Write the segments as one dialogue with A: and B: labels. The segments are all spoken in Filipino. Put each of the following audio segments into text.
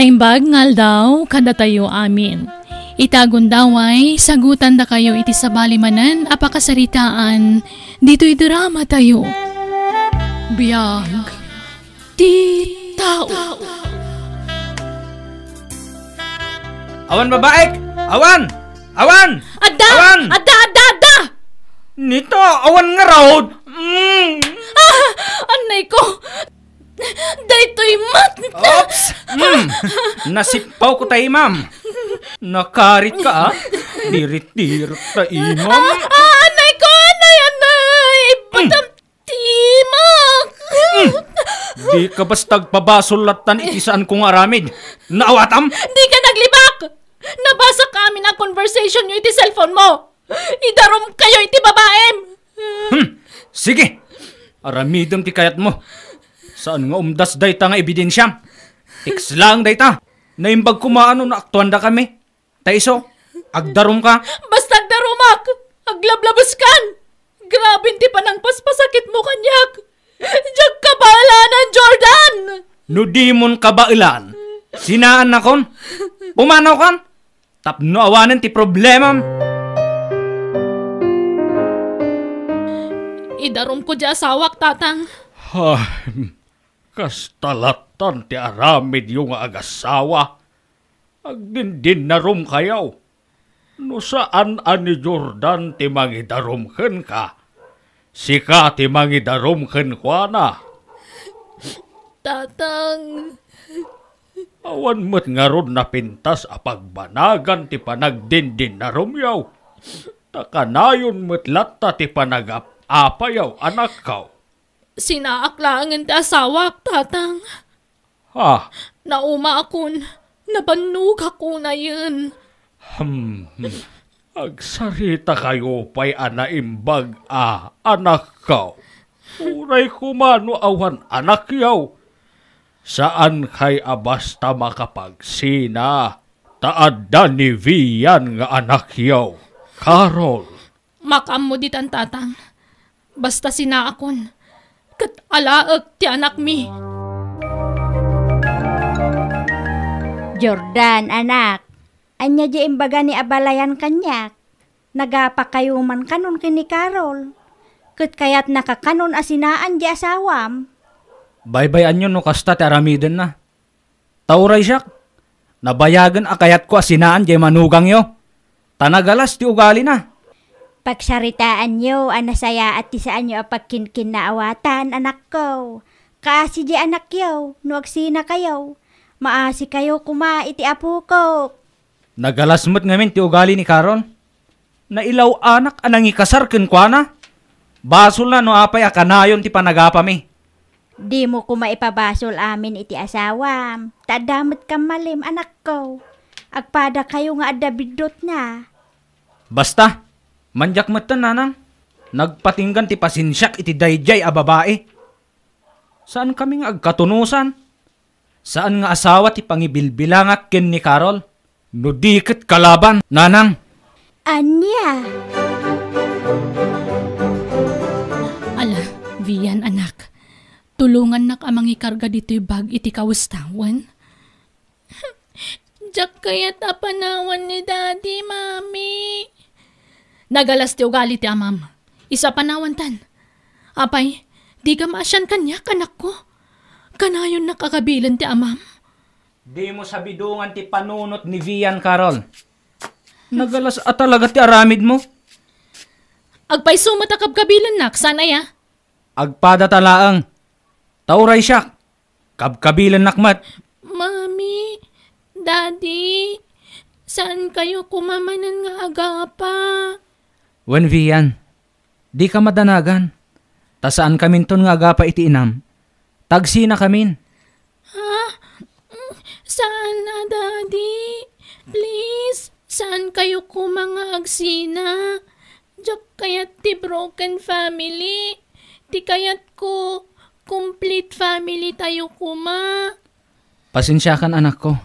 A: Naimbag ngal daw kada tayo amin. Itagon daw ay sagutan da kayo iti sabali manan apakasaritaan dito'y drama tayo. Biyag ti tao.
B: Awan babaek! Awan! Awan!
A: Adda!
B: Awan!
A: Adda!
B: Nito, awan nga raw!
A: Anay ko! Daytoy mat!
B: Oops! Nasipaw ko tayo, ma'am. Nakarit ka, ah? Dirit-dirit tayo, ma'am.
A: Anay ko! Anay! Batam timak!
B: Di ka bastag pabasulatan iti saan kong aramid. Naawatam?
A: Di ka naglibak! Nabasa kami ang conversation nyo iti cellphone mo! Idarom kayo iti babaem!
B: Sige! Aramidam ti kayat mo. Saan nga umdas dayta nga ebidensyam? Tiks lang dayta. Naimbag kumaano na aktuan da kami. Taiso, agdarom ka.
A: Basta agdarumak! Aglablabas kan! Grabe ti pa ng paspasakit mo kanyak! Diyak ka baalanan, Jordan!
B: No di mon kabailan. Sinaan na kon? Pumanaw kan? Tapno awanan ti problemam.
A: Idarom ko di asawak, tatang.
C: Kastalatan ti aramid yung agasawa. Agdindin na rum kayaw. No saan ani Jordan ti mangidarumken ka? Sika ti mangidarumken kwa na.
A: Tatang...
C: Awan mo't nga ron napintas a pagbanagan ti panagdindin na rumyaw. Takanayon mo't latta ti panagapayaw anak kaw.
A: Sinaaklangan ti asawak, tatang.
C: Ha?
A: Nauma akon. Nabanug ako na yun.
C: Agsarita kayo pa'y anaimbag anak kaw. Uray kumano awan anak yaw. Saan kay abasta makapagsina? Taadda ni Vian nga anak yaw. Carol.
A: Makam mo ditan, tatang. Basta sinaakon. Kat alaag ti anak mi.
D: Jordan, anak. Anya di imbaga ni abalayan kanyak. Nagapa kayo man kanon kini Carol. Kat kayat nakakanon asinaan di asawam.
B: Baybayan nyo no kasta ti aramiden na. Tauray siyak. Nabayagan akayat ko asinaan jay manugang yo. Tanagalas ti ugali na.
D: Pagsaritaan nyo, anasaya at tisaan nyo apagkinkin na awatan, anak ko. Kaasi di anak yo, nuagsina kayo. Maasi kayo kuma iti apo ko.
B: Nagalasmot ngamin ti ugali ni Carol. Nailaw anak anang ikasar ken kwa na. Basol na no apay akanayon ti panagapa mi.
D: Di mo kuma ipabasol amin iti asawam. Tadamot kam malim, anak ko. Agpada kayo nga adda bidot na.
B: Basta, manjak matan nanang. Nagpatinggan ti pasinsyak iti dayjay a babae. Saan kami nga agkatunusan? Saan nga asawa ti pangibilbilangak ken ni Carol? No dikit kalaban, nanang.
D: Anya?
A: Ala, Vian, anak. Tulungan nak amang ikarga dito'y bag iti kawustawan. Diyak kaya't apanawan ni daddy, mami. Nagalas ti ugali ti amam. Isa panawan tan. Apay, di ka maasyan kanyak, anak ko. Kanayon nakakabilan ti amam.
B: Di mo sabidungan ti panunot ni Vian, Carol. Nagalas at talaga ti aramid mo.
A: Agpay sumatakab kabilan nak, sana ya?
B: Agpada talaang. Tauray siyak. Kabkabilan nakmat.
A: Mami, daddy, saan kayo kumamanan nga agapa?
B: Wen Vian, di ka madanagan. Ta saan kaminton nga agapa iti inam? Tagsi na kamin.
A: Ha? Saan na, daddy? Please, saan kayo kumanga agsina? Diyak kayat ti broken family. Di kayat ko complete family tayo kuma.
B: Pasensya kan anak ko.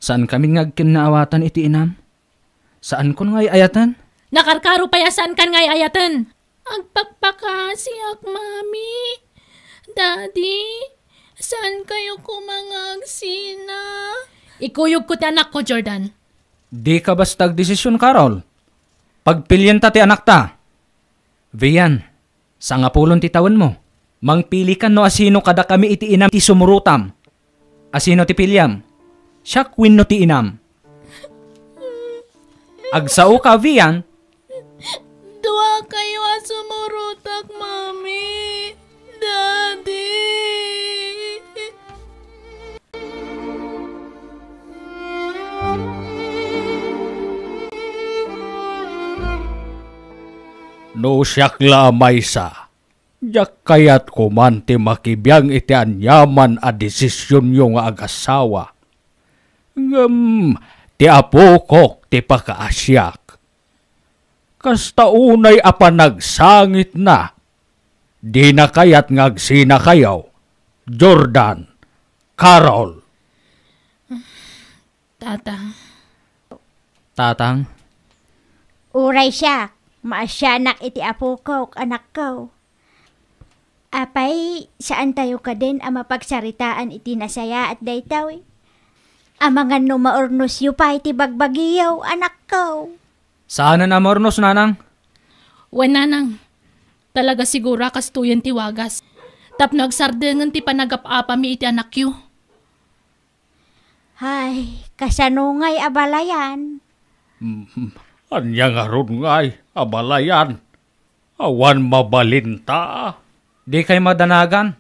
B: Saan kami ngagkinaawatan iti inam? Saan ko ngay ayatan?
A: Nakarkaro payasan kan ngay ayatan. Agpakpakasi ak, mami. Daddy, saan kayo kumangag agsina. Ikuyog ko ti anak ko, Jordan.
B: Di ka bastag desisyon, Carol. Pagpilyan ta ti anak ta. Vian, sa nga pulon ti taon mo, mangpili ka no asino kada kami iti inam ti sumurutam. Asino ti pilyam? Siya kwin no ti inam. Agsao ka, Vian.
A: Dua kayo sumurutak, Mami. Daddy.
C: No siyak lamay sa. Jak kayat ko man ti makibiyang iti anyaman a desisyon yung agasawa. Ti apo ko ti pakaasyak. Kasta unay apa nagsangit na. Di na kayat ngagsina kayaw. Jordan, Carol.
B: Tatang,
D: Uray siya. Maasyanak iti apo ko, anak ko. Apay, saan tayo ka din ang mapagsaritaan iti nasaya at daytaw? Amangan no maornos yu pa iti bagbagiyaw, anak ko.
B: saan na mornos, nanang?
A: Wen nanang. Talaga sigura kastuyan ti wagas. Tapno agsardengan ti panagap-apa mi iti anak yu.
D: Hay, kasanungay abalayan.
C: Anya nga ron ngay, abalayan. Awan mabalinta.
B: Di kay madanagan.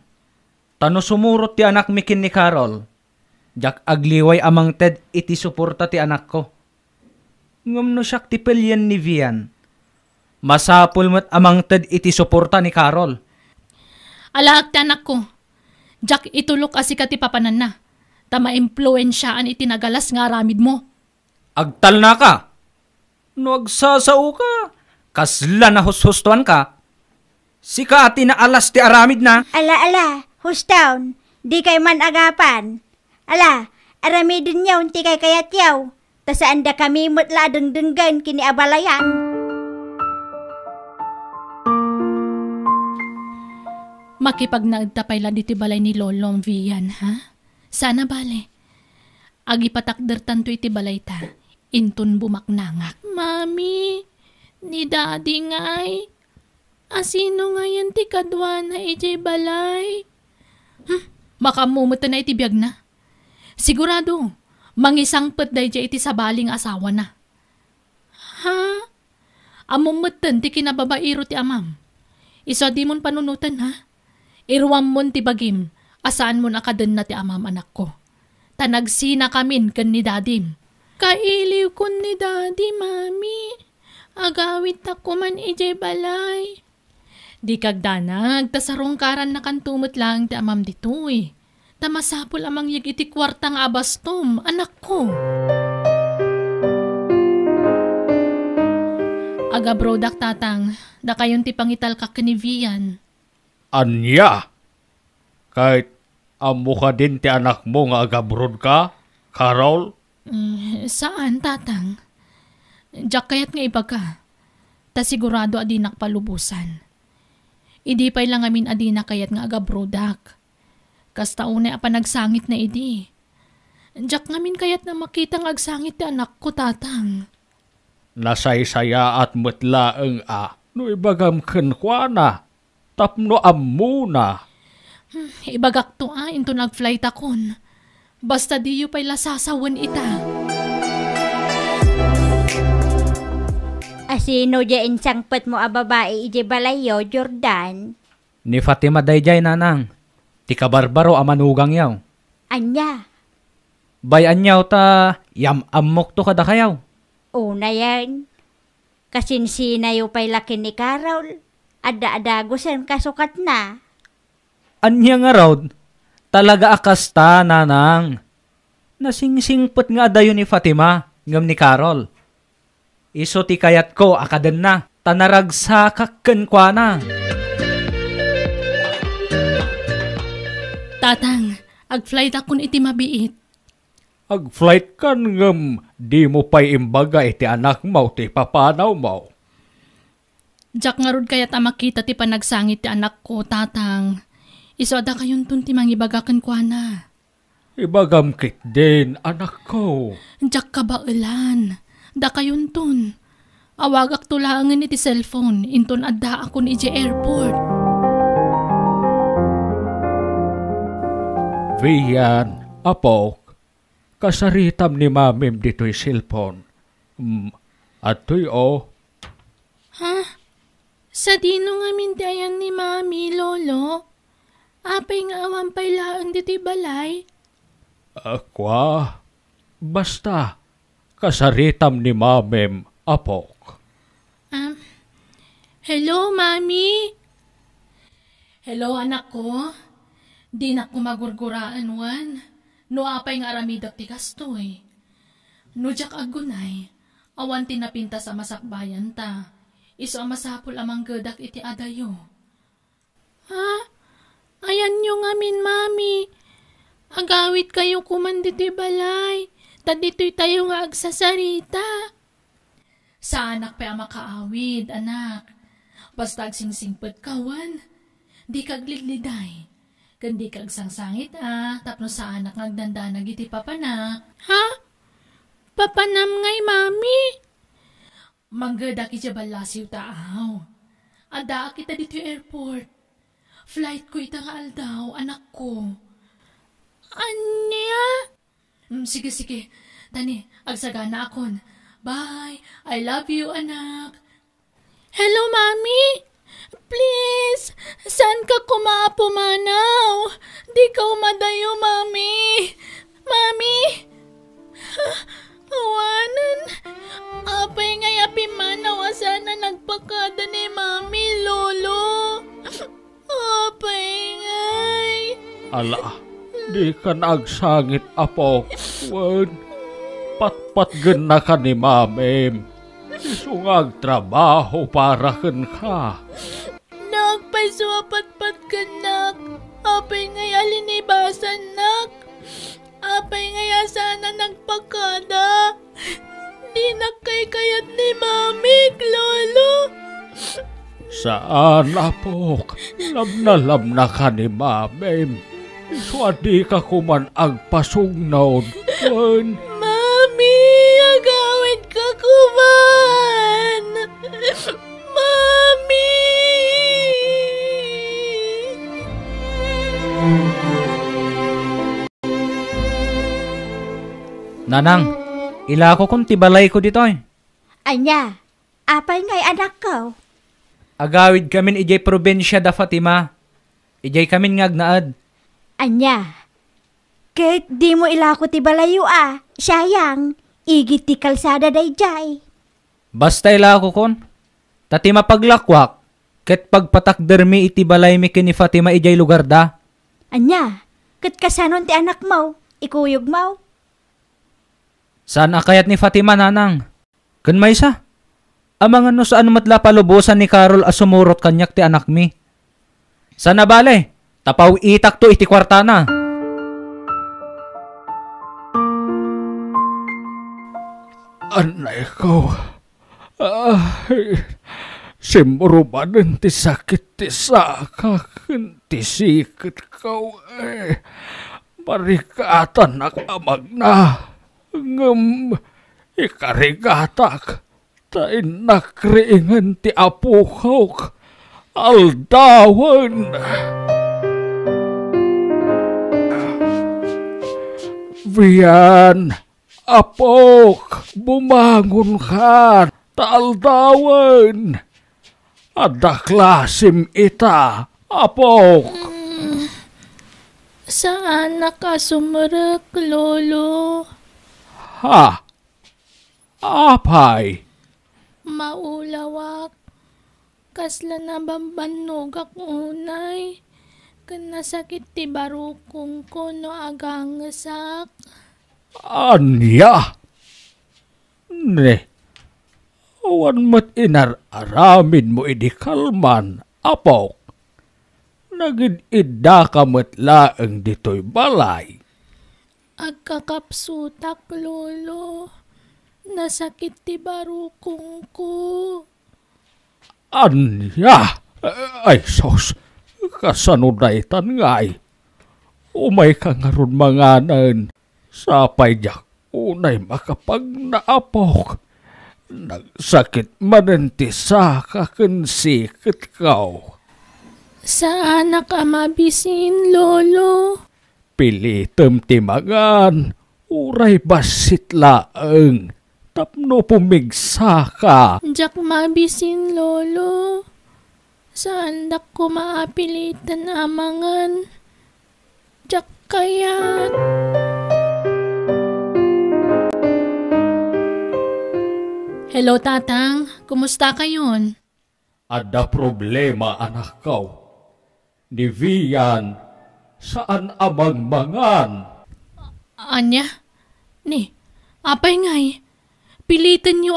B: Tano sumurot ti anak mikin ni Carol. Jak agliway amang ted iti suporta ti anak ko. Ngam no siyak ti pelyen ni Vian. Masapul mo't amang ted iti suporta ni Carol.
A: Alaak ti anak ko. Jak itulok asi ka ti papanan na. Tama impluensyaan iti nagalas nga aramid mo.
B: Agtal na ka. No agsasao ka. Kasla na hushustuan ka. Sika ati na alas ti aramid na.
D: Ala, hustown, di kay man agapan. Ala, aramidin yaw, ti kay kayat yaw. Ta saan da kami mutla dengdenggan kini abalayan.
A: Makipagnagtapay lang diti balay ni Lolong Vian, ha? Sana bale. Agi patakder tanto iti balay ta. Intun bumaknangak. Mami, ni Daddy ngay. Asino nga yan ti kadwa na ijay balay? Makamumuta na iti biyag na. Sigurado, mangisangpet da ijay iti sabaling asawa na. Ha? Amumutan ti kinababairo ti amam. Iso di mon panunutan, ha? Irwam mon ti bagim. Asaan mo nakadan na ti amam anak ko. Tanagsina kamin kan ni Dadim. Kailiw kun ni Daddy, Mami. Agawit ako man ijay balay. Di kagdanag, tasarong karan na kantumot lang ti amam ditoy. Tamasapol amang yag iti kwartang abastom, anak ko. Aga brodak tatang, da kayon ti pangital ka kanivian.
C: Anya? Kahit amo ka din ti anak mo nga agabrod ka, Carol?
A: Saan tatang? Diyak kayat nga iba ka. Ta sigurado adinak palubusan. Idi pa'y lang amin adina kayat nga agabrodak. Kasta unay apa nagsangit na idi. Diyak ngamin kayat na makita nga agsangit ti anak ko tatang.
C: Nasaysaya at mutlaeng no ibagam kenkwana. Tapno amuna.
A: Ibagak to into nag-flight akon. Basta diyo pa'y lasasawan ita.
D: Asino dyan sangpet mo a babae ije balayo, Jordan?
B: Ni Fatima dayjay nanang. Ti kabarbaro amanugang yaw.
D: Anya?
B: Bay anyaw ta yam-amok to kada kayaw.
D: Una yan. Kasinsinayo pa'y laki ni Carol. Ada-adagosan kasukat na.
B: Anya nga raw, talaga akasta nanang. Nasingsingpot nga dayon ni Fatima, ngam ni Carol. Iso ti kayat ko akaden na, tanaragsakak kenkwa na.
A: Tatang, ag-flight akon iti mabiit.
C: Ag-flight kan ngam, di mo pa'y imbaga iti anak mo, ti papanaw mo.
A: Diyak nga rod kaya makita ti panagsangit ti anak ko, tatang. Iso ada kayon tun ti mangibagakan kwa na.
C: Ibagamkit din, anak ko.
A: Diyak ka ba ilan? Da kayon ton. Awagak tulangan iti cellphone. Inton adda ako ni iti airport.
C: Vian, apok, kasaritam ni mamim dito'y cellphone. Ato'y
A: Ha? Sa dino nga mintayan ni mami, lolo? Apay nga awan pa'y laang dito'y balay?
C: Akwa, basta, kasaritam ni mamim, apok.
A: Hello, mami? Hello, anak ko? Di na ko magurguraan, wan. No apay nga aramidak ti kastoy. No jak agunay, awan tinapinta sa masakbayan ta. Iso ang masapul amang gadak iti adayo. Ha? Ayan nyo nga min, mami. Agawit kayo kuman dito'y balay. Ta dito'y tayo nga agsasarita. Sa anak pa makaawid, anak. Basta agsingsingpet kawan. Di kagligliday. Kandi kagsangsangit tapno sa anak ngagdandanag iti papanak. Ha? Papanam ngay, mami? Manggadak iti balasiw taaw. Ada kita dito airport. Flight ko itang aldaw, anak ko. Anya? Sige. Tani, agsagana akon. Bye. I love you, anak. Hello, mami? Please, saan ka kumapo manaw? Di ka umadayo, mami. Mami? Awanan. Apay nga yapi manaw asana nagpakada ni mami, lolo. Apay ngay.
C: Ala, di ka nagsangit, apok. Wan, patpatgan na ka ni mamim. Isungag trabaho para ken ka.
A: Nagpay suwapat-pat kanak. Apay ngay alinibasan nak. Apay ngay sana nagpakada. Di nakay kayat ni mami, lolo.
C: Saan, apok? Lab na ka ni mamim. Iswadi ka kuman agpasugnaw. Wan,
A: Mami, agawid ka kuman. Mami!
B: Nanang, ilako kung tibalay ko dito eh.
D: Anya, apay ngay anak ko?
B: Agawid kamin ijay probinsya da Fatima. Ijay kamin ngagnaad.
D: Anya, kahit di mo ilako ti balayo sayang, igit ti kalsada dayjay.
B: Basta ilako kon. Tati mapaglakwak. Ket pagpatakdermi iti balay mi kini Fatima ijay lugar da.
D: Anya, kat kasanon ti anak mo, ikuyog mo.
B: Saan akayat ni Fatima, nanang? Kun may sa? Amang ano saan matla palubusan ni Carol asumurot kanyak ti anak mi. Sana bale? Tapaw itak to iti kwartana.
C: anay ko. Simurubanan ti sakit ti sakakin ti sikit ko. Marikatan nakamag na. Ngam ikarigatak. Tain nakriingan ti apukok. Aldawan. Vian, apok, bumangon ka. Taaldawan. Ada klasim ita, apok.
A: Saan nakasumarek, lolo?
C: Ha? Apay?
A: Maulawak. Kasla na bambanog ako unay. Kanasakit ti barukong ko no agangasak.
C: Anya? Ne, awan mat inaramin mo idikalman, apok. Nagid-ida ka mat laeng dito'y balay.
A: Agkakapsutak, lolo. Nasakit ti barukong ko.
C: Anya? Ay, sos, kasanudaytan nga'y. Umay ka nga ron manganan. Sapay jak, unay makapag naapok. Nagsakit manenti sa kakensikit kaw.
A: Saan ka mabisin, Lolo?
C: Pilitem timagan, uray basit laeng. Tapno pumigsa ka.
A: Jak mabisin, Lolo. Saan ko maapilitan amangan? Jak kayat. Hello, Tatang. Kumusta kayon?
C: Ada problema anak kaw. Di Vian, saan amang mangan?
A: Anya? Ni, apay ngay. Pilitan nyo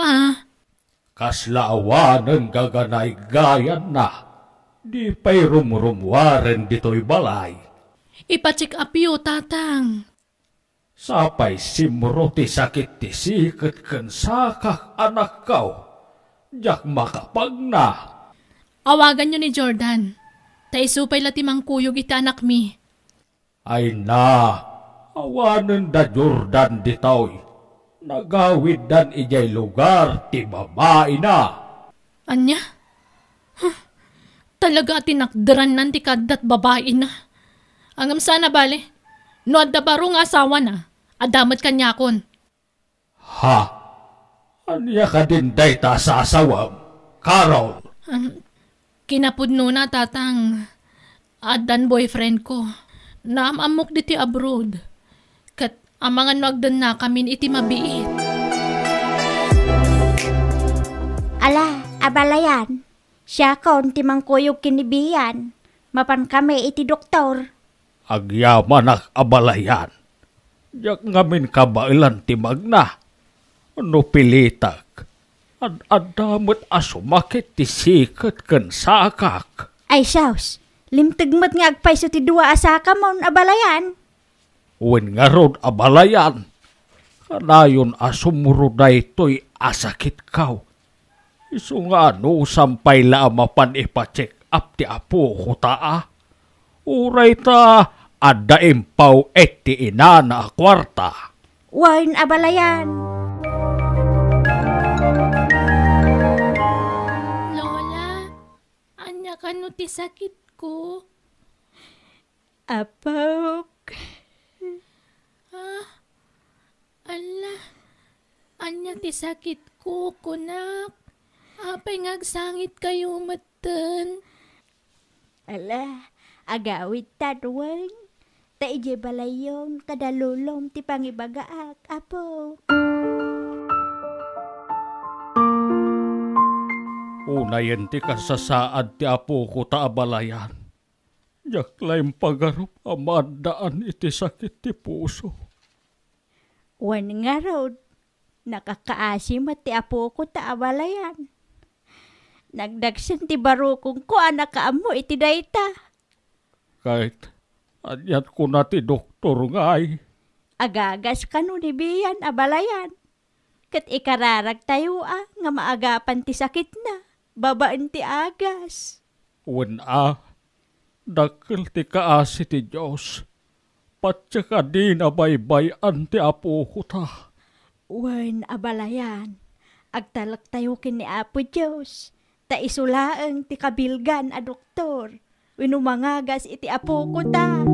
C: Kaslaawan ng gaganay gayan na. Di pa'y rumrumwaren dito'y balay.
A: Ipacheck up yo, Tatang.
C: Sapay simro ti sakit ti sikat kan sakak anak kaw. Jak makapag na.
A: Awagan nyo ni Jordan. Taisupay latimang kuyog iti anak mi.
C: Ay na, awanan da Jordan dito'y. Nagawid dan ijay lugar ti babae na.
A: Anya? Talaga tinakdaran nan ti kadat babae na. Angam sana bale. No adda baro nga asawa na. Adamat kanyakon.
C: Ha? Anya ka din day ta sa asawam? Carol?
A: Kinapudno na, Tatang. Adan boyfriend ko. Naamamok diti abroad. Kat amangan nagdan na kami iti mabiit.
D: Ala, abalayan. Siya kon timang kuyog kinibiyan. Mapan kami iti doktor.
C: Agyaman ak abalayan. Jak ngamin kabailan timag na. Ano pilitak? Adamot asumakit ti sikat kan sakak.
D: Ay, saus. Limtigmat nga agpay sa ti dua asaka mon abalayan.
C: Wen nga rod abalayan. Kanayon asumuruday to'y asakit kaw. Isu nga ano sampay mapan ipacheck up ti apo ko taa. Uray ta adda impaw et ti ina na kwarta.
D: Wain abalayan.
A: Lola, anya ka no ti sakit ko?
D: Apok.
A: Ala, anya ti sakit ko, kunak. Apay ngagsangit kayo matan.
D: Ala, agawid tadwang. Taije balayong kadalulom ti pangibagaak, apo.
C: Unayan ti kasasaad ti apo ko ta abalayan. Yaklaim pagarup amadaan iti sakit ti puso.
D: Wan nga rod, nakakaasim at ti apo ko ta abalayan. Nagdagsin ti barukong ko anak kaamo iti dayta.
C: Kahit anyat ko na ti doktor ngay.
D: Agagas ka no ni Bian abalayan. Kat ikararag tayo nga maagapan ti sakit na. Babaan ti agas.
C: Wen dakil ti kaasi ti Diyos. Patya ka din abaybayan ti apo ko ta.
D: Wan abalayan. Agtalak tayo kin ni Apo Diyos. Ta isulaeng ti kabilgan a doktor. Winumangagas iti apo ko ta.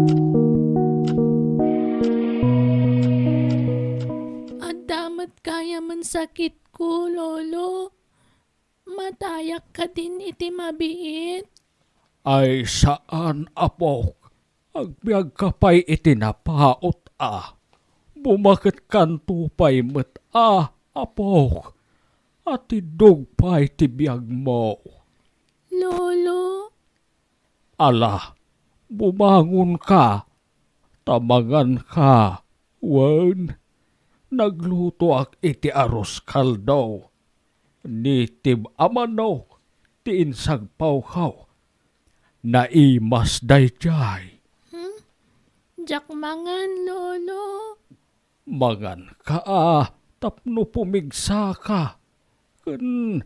A: Adamat kaya man sakit ko, Lolo. Matayak ka din iti mabiit.
C: Ay saan apok? Agbiag ka pa'y itinapaot Bumakit kan tupay met apok. At idog pa'y tibiyag mo.
A: Lolo,
C: Ala, bumangon ka. Tamangan ka. Wen, nagluto ak iti aros kaldo. Nitib amano, ti insagpaw kaw. Naimas dayjay.
A: jak mangan, Lolo.
C: Mangan ka tapno pumigsa ka. Kun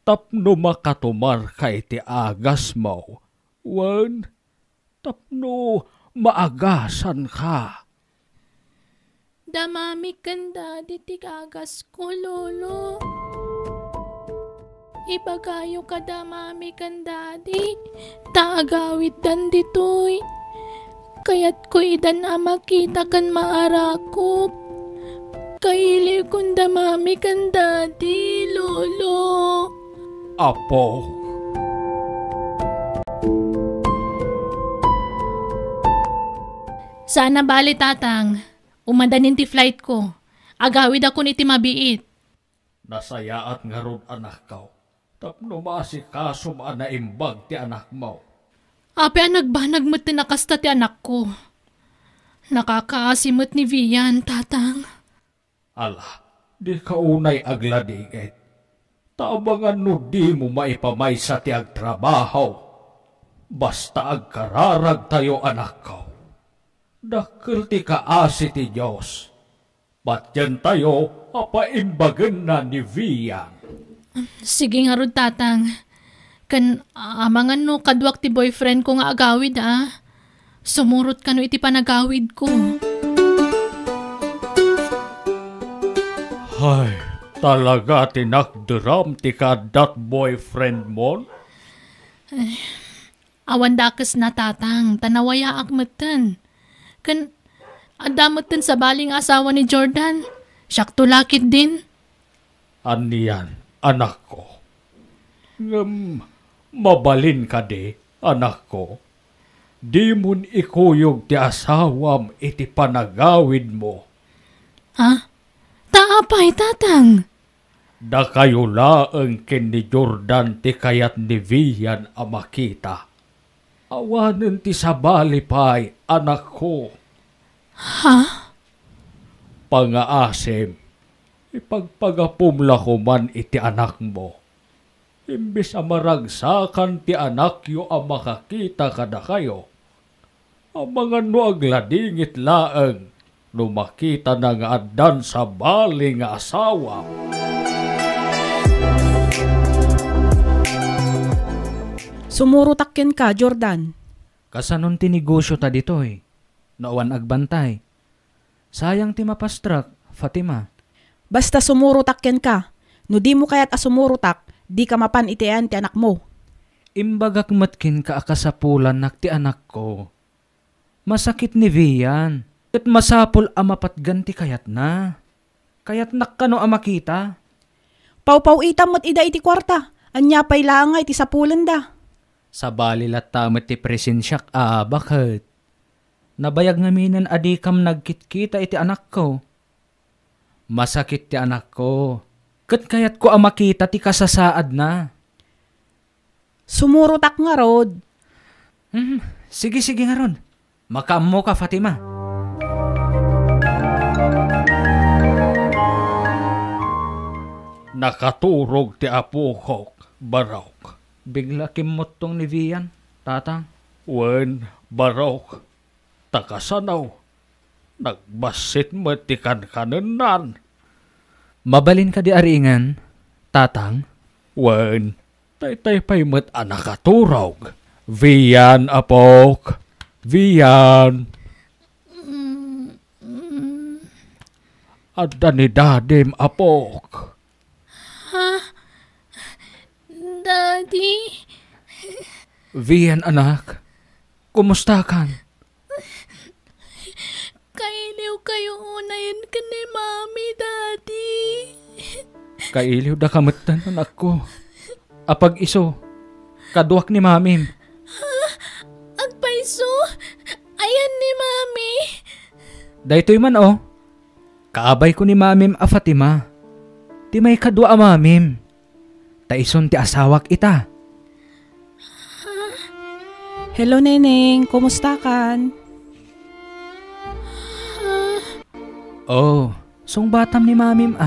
C: tapno makatumar ka iti agas mo. Wen, tapno maagasan ka.
A: Damami kanda di tigagas ko, lolo. Ibagayo ka damami kanda di taagawit dan ditoy. Kaya't ko idan makita kan maarakop. Kaili kung damami kanda di, lolo.
C: Apo,
A: Sana bali tatang, umandanin ti flight ko. Agawid ako ni ti mabiit.
C: nasayaat nga ron anak ka. Tapno maasikaso maanaimbag ti anak mo.
A: Ape nagbanag mo ti nakasta ti anak ko. Nakakaasimot ni Vian, tatang.
C: Ala, di ka unay agladigit. Taabangan no di mo maipamaysa ti agtrabaho. Basta agkararag tayo anak ko. Dakil ti kaasi ti Diyos. Ba't yan tayo apaimbagan na ni Vian?
A: Sige nga rod, tatang. Kan amangan no kadwak ti boyfriend ko nga agawid, Sumurot ka no iti panagawid ko.
C: Hay, talaga tinakderam ti kadat boyfriend mo?
A: Awan dakas na, tatang. Tanawaya akmatan. Kan adamatan sa baling asawa ni Jordan. Siyak tulakit din.
C: Aniyan, anak ko. Mabalin ka di, anak ko. Di mun ikuyog ti asawam iti panagawid mo.
A: Ha? Taapay, tatang.
C: Da kayo laeng ken ni Jordan ti kayat ni Vian a makita. Awanen ti sabali pay, anak ko.
A: Ha?
C: Pangaasim, ipagpagapumla ko man iti anak mo. Imbis amaragsakan ti anak yo ang makakita kada kayo. Ang mga no agladingit laeng no makita na nga addan sa bali nga asawa.
E: Sumurutakken ka, Jordan.
B: Kasanon ti negosyo ta ditoy. Naawan agbantay. Sayang ti mapastrak, Fatima.
E: Basta sumurutakken ka. No di mo kaya't asumurutak, di ka mapan itian ti anak mo.
B: Imbagak matkin ka akasapulan nak ti anak ko. Masakit ni Vian. At masapol amapatgan ti kayat na. Kayat nakano amakita.
E: Pau-pau itam mo't ida iti kwarta. Anya pay lang iti sapulan da.
B: Sa balilat tamat ti presensyak bakit? Nabayag ngaminan adikam nagkitkita iti anak ko. Masakit ti anak ko. Kat kayat ko amakita ti kasasaad na.
E: Sumurutak nga, Rod.
B: Sige nga ron. Makaammo ka, Fatima.
C: Nakaturog ti apuhok, Barok.
B: Bigla kimotong ni Vian, tatang.
C: Wen, Barok. Takasanaw. Nagbasit mo ti kankanan.
B: Mabalin ka di aringan, tatang.
C: Wen, tay pay mo't anakaturog. Vian, apok. Vian. Adda ni dadim, apok.
A: Daddy?
B: Vian, anak. Kumusta kan?
A: Kailiw kayo unayin ka ni Mami, Daddy.
B: Kailiw da kamutan, anak ko. Apag iso, kaduak ni mamim.
A: Agpaiso? Ayan ni Mami.
B: Daytoy man kaabay ko ni mamim a Fatima. Ti may kadwa a mamim. Taison ti asawak ita.
E: Hello, Neneng. Kumusta kan?
B: Song batam ni mamim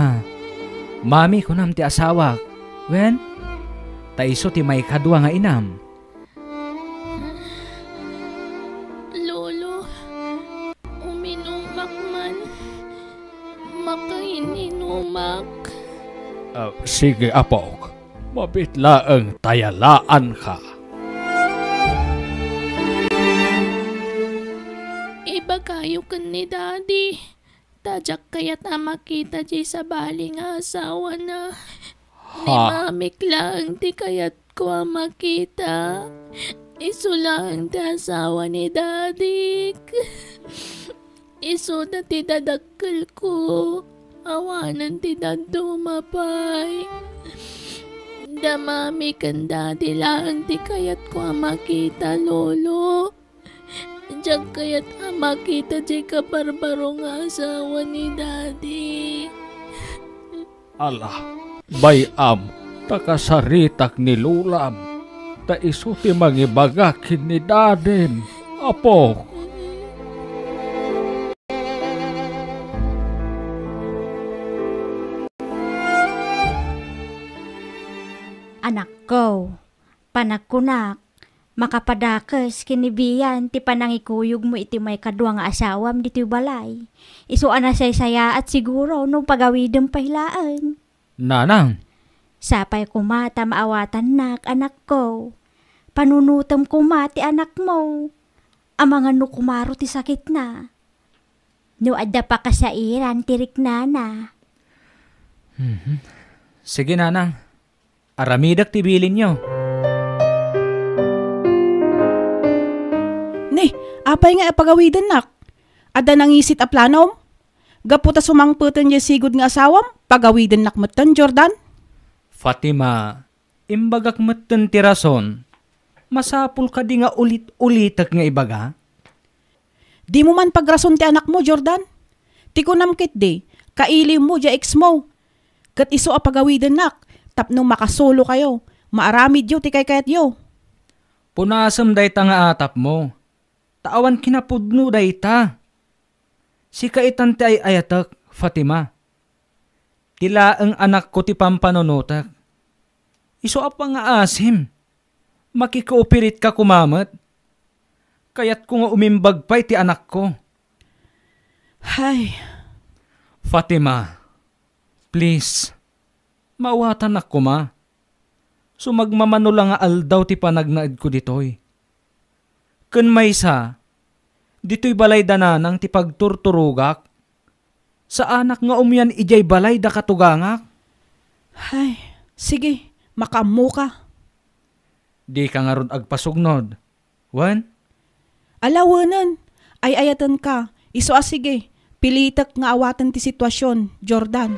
B: Mami ko nam ti asawak. Wen? Taiso ti may kadwa nga inam.
A: Lolo, uminumak man. Makaininumak.
C: Sige, apok. Mabitlaeng tayalaan ka.
A: kayo kan ni daddy. Tadyak kaya't makita di sa bali nga asawa na. Ni mamik lang ti kaya't ko makita. Iso lang ti asawa ni daddy. Iso na ti dadakkel ko. Awanan ti daddo mapay. Damami kan daddy lang ti kayat ko makita lolo. Diyan kayat makita di ka barbaro nga asawa ni daddy.
C: Ala, bayam, takasaritak ni lulam. Ta iso ti mangibagakin ni daden. Apo.
D: Anak ko, panagkunak, makapadakes kinibiyan ti panangikuyog mo iti may kadwa nga asawam dito balay. Isu anasay-saya at siguro nung pagawidem pahilaan.
B: Nanang,
D: Sapay kumata maawatan nak, anak ko. Panunutam kumati anak mo. Amangan no kumaro ti sakit na. No adda pa kasairan tirik nana.
B: sige nanang. Aramidak tibilin nyo.
E: Ni, apay nga pagawidan nak. Ada nangisit a planom? Gaputa sumangputan niya sigod nga asawam? Pagawidan nak matan, Jordan?
B: Fatima, imbagak matan ti rason. Masapul ka di nga ulit-ulitak nga ibaga.
E: Di mo man pagrason ti anak mo, Jordan. Ti kunamkit di, kaili mo ja ex mo. Kat iso a pagawidan nak. Tapno makasolo kayo. Maaramid yo ti kayat yo.
B: Punasam day ta nga atap mo. Taawan kinapudno day ta. Si kaitan ti ay ayatak, Fatima. Tila ang anak ko ti pampanonotak. Iso apa nga asim. Makikooperit ka kumamat. Kaya't ko nga umimbag pa'y ti anak ko.
E: Hay,
B: Fatima, please. Mawatan ako ma. Sumagmamano lang nga aldaw ti panagnaid ko ditoy. Kun maysa, dito'y balay dananang ti pagturturugak. Sa anak nga umyan ijay balay da katugangak.
E: hay, sige, makamu ka.
B: Di ka nga ron agpasugnod. Wan?
E: Alawanan, ay ayatan ka. Iso sige, pilitak nga awatan ti sitwasyon, Jordan.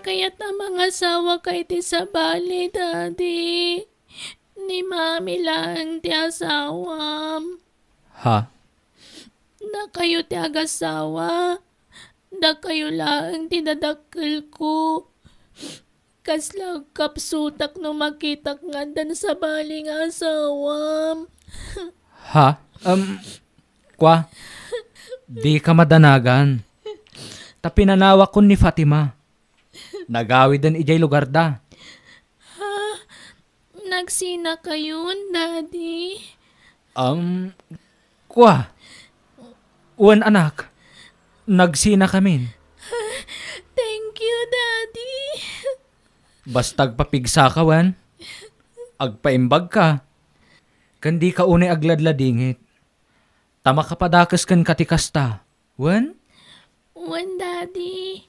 A: Kaya't ang mga asawa kay ti sa bali, daddy. Ni mami lang ti asawam.
B: Ha?
A: Na kayo ti agasawa. Da kayo lang ti dadakkel ko. Kaslang kapsutak no makitak nga dan sa bali nga asawam.
B: Ha? Kwa? Di ka madanagan. Tapinanawa ko ni Fatima. Nagawid din ijay lugar da.
A: Nagsina kayon, daddy.
B: Kwa? Uwan anak. Nagsina kami.
A: Thank you, daddy.
B: Bastag papigsa ka, wan. Agpaimbag ka. Kandi ka unay agladladingit. Tama ka padakas kan katikasta. Wan?
A: Wan, daddy.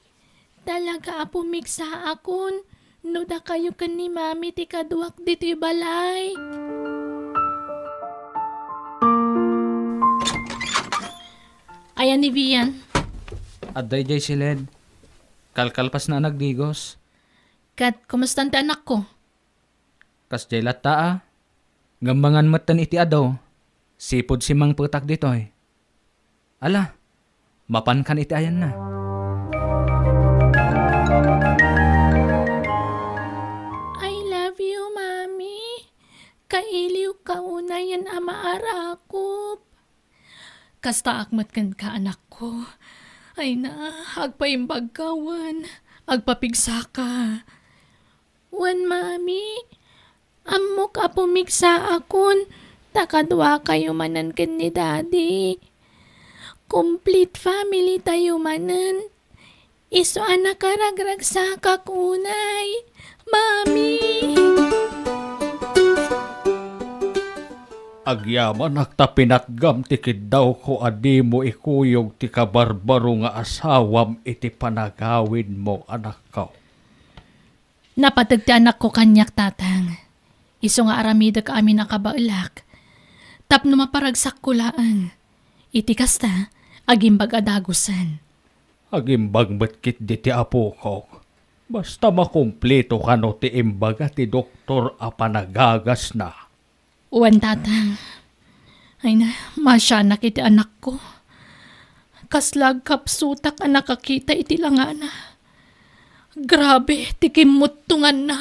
A: Talaga apumiksa akon. No da kayo kan ni mami ti kaduak dito'y balay. Ayan ni Vian.
B: Aday jay siled. Kalkalpas na nagdigos.
A: Kat, kumusta ang anak ko?
B: Kas jay lata Gambangan matan iti adaw. Sipod si mang putak ditoy. Ala, mapan kan iti ayan na.
A: I love you, mami. Kailiw ka unayan ama arakop. Kasta akmat kan ka anak ko. Ay na, agpaimbag ka, wan. Agpapigsa ka. Wan, mami. Ammo ka pumigsa akon. Takadwa kayo manan ken ni daddy. Complete family tayo manan. Iso anak karagrag sa kakunay. Mami!
C: Agyaman nagtapinatgam tikid daw ko adi mo ikuyog ti kabarbaro nga asawam iti panagawin mo anak ko.
A: Napatagti anak ko kanyak tatang. Iso nga aramida ka amin nakabaulak. Tapno maparagsak kulaan. Iti kasta, agimbag adagusan.
C: Agimbag batkit di ti apo ko. Basta makumpleto ka no ti imbaga ti doktor a panagagas na.
A: Uwan tatang. Ay na, masya na kiti anak ko. Kaslag kapsutak ang nakakita iti langana. Grabe, tikimutungan na.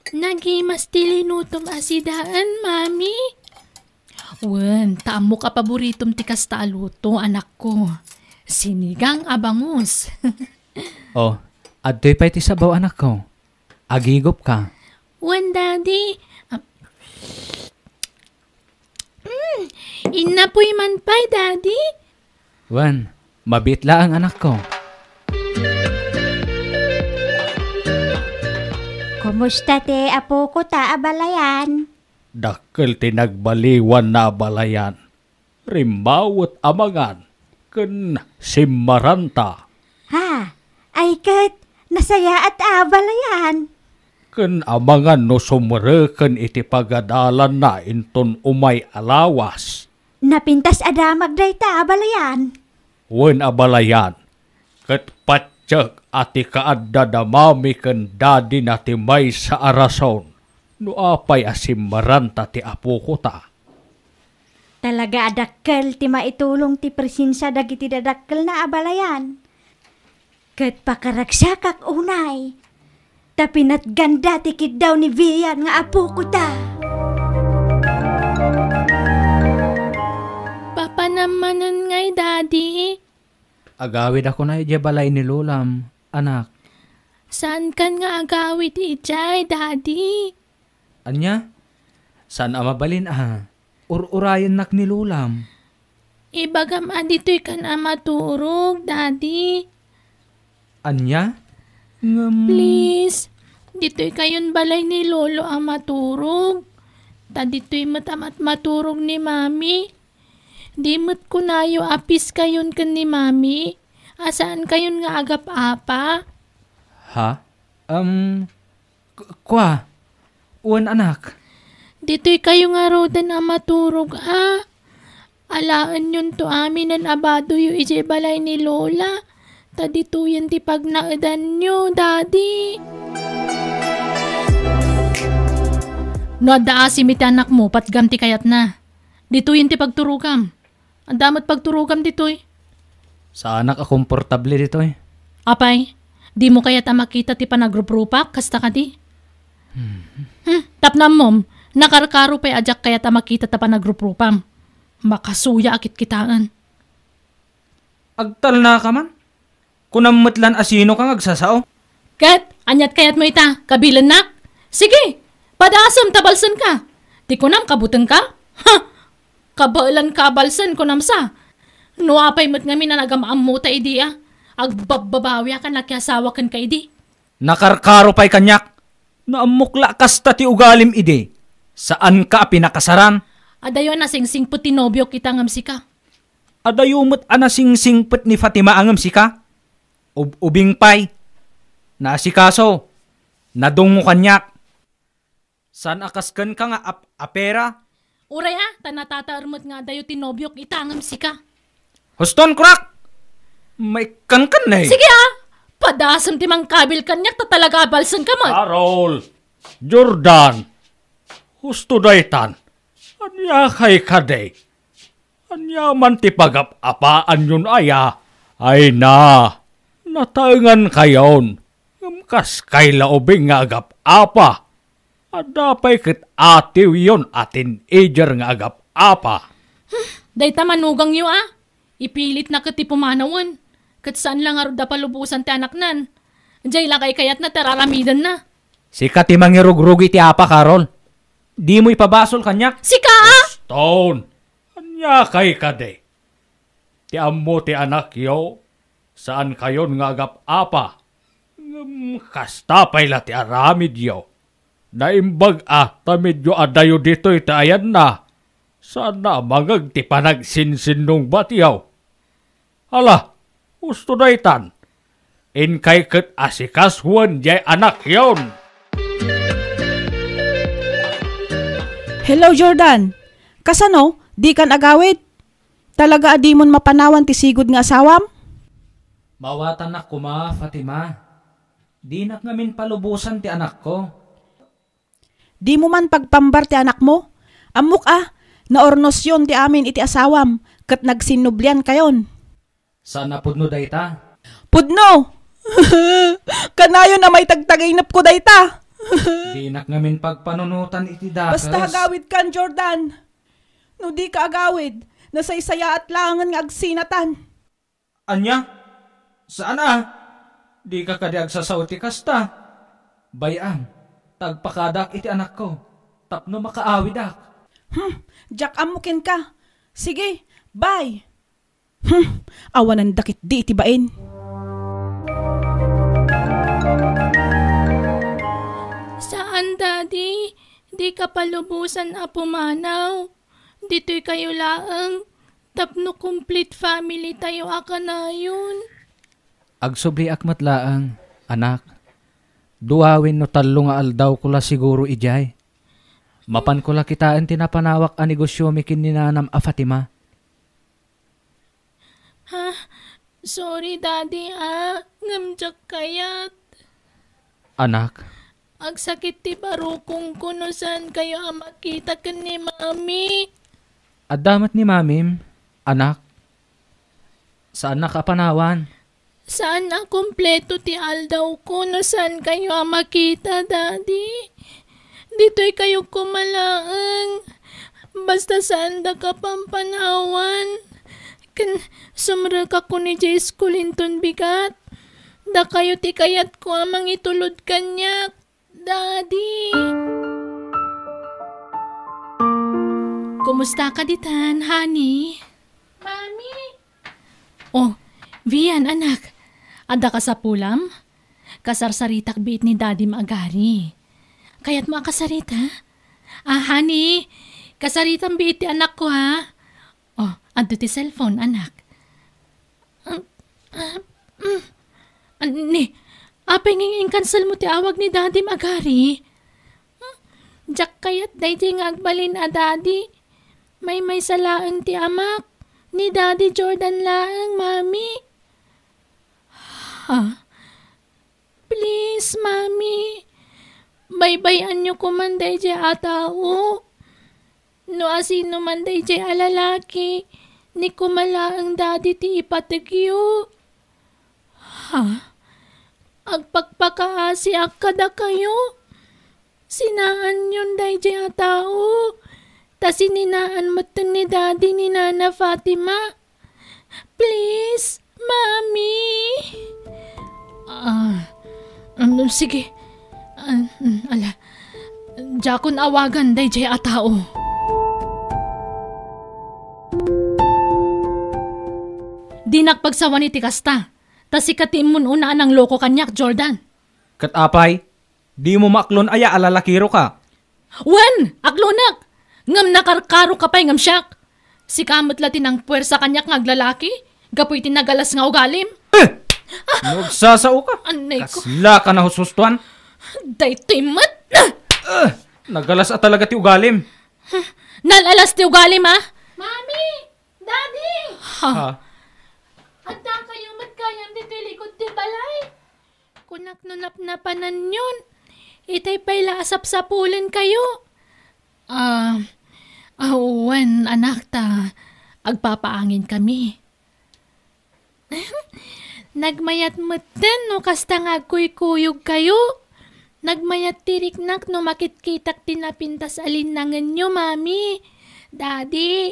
A: Nagimas tilinutom asidaan, mami. Wen, taamo ka paboritom ti kasta aluto, anak ko. Sinigang abangus.
B: Oh, adtoy pa iti sabaw anak ko. Agigop ka.
A: Wen, daddy. Inapoy man pa'y, daddy.
B: Wan, mabitla ang anak ko.
D: Kumusta te apo ko ta abalayan?
C: Dakkel tinagbaliwan na balayan. Rimbawat amangan. Ken simmaranta.
D: Ha? Ay kat, nasaya at abalayan.
C: Ken amangan no sumreken iti pagadalan na inton umay alawas.
D: Napintas adamag day ta abalayan.
C: Wen abalayan. Ket patsyag ati kaadda damami ken dadi na ti may sa arason. No apay asimmaranta ti apo ko ta.
D: Talaga adakkel ti maitulong ti presensya dagiti dadakkel na abalayan. Ket pakaragsakak unay. Tapinat ganda tikid daw ni Vian nga apo ko ta.
A: Papa namanan ngay, daddy.
B: Agawid ako na iti balay ni Lulam, anak.
A: Saan kan nga agawid ijay, daddy?
B: Anya? Saan amabalin Urayan nak ni Lulam.
A: Ibagam adito'y kan maturog, daddy.
B: Anya?
A: Please, dito'y kayon balay ni Lolo ang maturog. Ta dito'y matamat maturog ni mami. Di mo't kunayo apis kayon kan ni mami. Asaan kayon nga agap apa?
B: Ha? Kwa? Uwan anak?
A: Dito'y kayo nga rodan ang maturog Alaan yun to amin ang abado yu ije balay ni Lola. Ta dito yan ti pagnaadan nyo, daddy. No adda asimit anak mo, patgam ti kayat na. Dito yan ti pagturugam. Ang damat pagturugam dito'y.
B: Sa anak komportable dito
A: Apay, di mo kayat makita ti panagrupropak, kasta ka di? Tapnam mom, nakarkaro pa'y ajak kayat makita ta panagruprupam. Makasuya akit kitaan.
B: Agtal na ka man? Kunammatlan asino kang agsasao?
A: Kat, anyat kayat mo ita, kabilan nak? Sige, padasam tabalsan ka. Di ko nam kabutang ka? Ha! Kabalan kabalsan ko nam sa. Nuapay mo't ngami na nagamaam mo ta idi Agbababawi ka nakiasawa kan ka idi.
B: Nakarkaro pa'y kanyak. Naamukla kasta ti ugalim idi. Saan ka pinakasaran?
A: Adayo na singsing puti nobyo kita ngamsi ka.
B: Adayumot anasingsingpet ni Fatima angam sika? Ubing pay. Naasikaso. Nadungo kanyak. San akasken ka nga apera?
A: Uray tanatatarmot nga dayo tinobyo kita ngamsi ka.
B: Huston kurak! May kankan na
A: Sige padasam ti mang kabil kanyak ta talaga balsan ka mat.
C: Carol! Jordan! Husto daytan. Anya kay kaday. Anya man ti pagapapaan yun aya. Ay na! Natangan kayon. Kas kay laobing nga agap-apa. Adapay kit atiw yon atin ejer nga agap-apa.
A: Day tamanugang yu Ipilit na kati pumanawon. Kat saan lang arda palubusan ti anak nan. Diyay lakay kayat na tararamidan na.
B: Sika ti mangirugrugi ti apa, Carol. Di mo ipabasol kanyak.
A: Sika
C: Stone! Anya kay kade. Ti ammo ti anak yo. Saan kayon nga agap-apa. Kasta pala ti aramid yaw. Naimbag ta medyo adayo dito itayan na. Sana magag ti panagsinsinong batiyaw. Hala, gusto na itan. In kay kat asikas huwan jay anak yon.
E: Hello, Jordan. Kasano, di kan agawid? Talaga adi mon mapanawan ti sigod nga asawam?
B: Mawatan ako Fatima. Di nak ngamin palubusan ti anak ko.
E: Di mo man pagpambar ti anak mo? Amok naornos yon ti amin iti asawam, kat nagsinublian kayon.
B: Sana pudno dayta?
E: Pudno! Kanayo na may tagtagainap ko dayta.
B: Di nak ngamin pagpanunutan iti dakas.
E: Basta agawid kan, Jordan. No di ka agawid, nasaysaya at langan nga agsinatan.
B: Anya? Saan Di ka kadi agsasawti kasta. Bayam, tagpakadak iti anak ko. Tapno makaawidak.
E: Jack amukin ka. Sige, bye. Awanan dakit di iti bain.
A: Saan, Daddy? Di ka palubusan pumanaw. Dito'y kayo laang. Tapno complete family tayo na yun.
B: Agsubli akmat laang, anak. Duawin no talo nga aldaw ko la siguro ijay. Mapan ko la kitaan tinapanawak a negosyo mikin ni Nanam Fatima.
A: Sorry, Daddy Ngamjak kayat.
B: Anak,
A: Agsakit ti barukong ko no saan kayo makita ka ni Mami.
B: adamat ni Mamim, anak. Saan nakapanawan?
A: Saan na kompleto ti aldaw ko no saan kayo makita, Daddy? Dito'y kayo kumalaang. Basta saan da ka pampanawan. Sumra ka ko ni Jay Skulinton bigat. Da kayo ti kayat ko amang itulod kanyak, Daddy. Kumusta ka ditan, honey? Mami? Oh, Vian, anak. Ada ka sa pulam? Kasarsaritak bit ni Daddy Magari. Kaya't mo akasarita? Honey, kasaritang bit ti anak ko, ha? Oh, ando ti cellphone, anak. Ni, apay nging cancel mo ti awag ni Daddy Magari. Jack kayat dahi nga agbalin Daddy. May salaang ti amak. Ni Daddy Jordan laang, Mami. Please, Mami. Baybayan nyo ko man dahi jay atao. No asino man dahi jay alalaki. Ni kumalaang Daddy ti ipatagyo. Agpagpakaasi akada kayo. Sinaan yun dahi jay atao. Ta sininaan mo to ni Daddy ni Nana Fatima. Please, Mami. Sige. Jakon awagan day jay atao. Di nakpagsawa ni tikasta. Ta sikatim mo una ng loko kanyak, Jordan.
B: Katapay, di mo maklon aya alalakiro ka.
A: Wen! Aklonak! Ngam nakarkaro ka pa'y ngam siyak. Si kamot latin ang puwersa kanyak ngaglalaki. Gapoy tinagalas nga ugalim.
B: Nagsasao ka.
A: Anay ko.
B: Kasla ka na husustuan.
A: Daytoy mat!
B: Nagalas at talaga ti ugalim.
A: Nalalas ti ugalim, ha? Mami! Daddy! Ata kayo matkayam dito likod ti balay. Kunak nunap-napanan yun. Itay pa'y laasap-sapulan kayo. Wen, anak ta, agpapaangin kami. Nagmayat meten no kasta nga kuy-kuyog kayo. Nagmayat tiriknak no makitkitak tinapintas alinangan nyo, Mami. Daddy.